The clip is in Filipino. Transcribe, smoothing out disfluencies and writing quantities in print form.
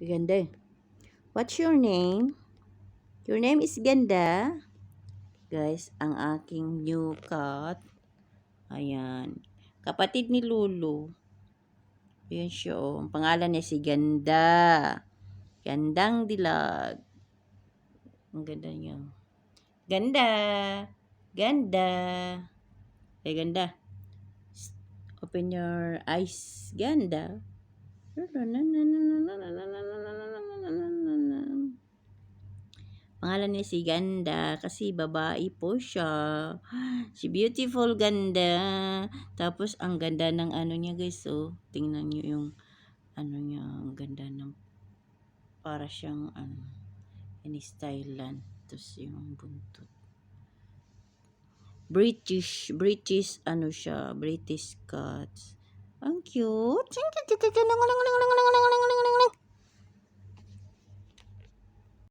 Ganda eh. What's your name? Your name is Ganda. Guys, ang aking new cat. Ayan. Kapatid ni Lulu. Ayan siya oh. Ang pangalan niya si Ganda. Gandang dilag. Ang ganda niya. Ganda. Ganda. Ay, ganda. Open your eyes. Ganda. Pangalan niya si Ganda kasi babae po siya. Si beautiful Ganda. Tapos ang ganda ng ano niya guys oh. Tingnan niyo yung ano niya. Ang ganda ng para siyang in-stylan. Tapos yung buntot. British ano siya. British cats. Ang cute.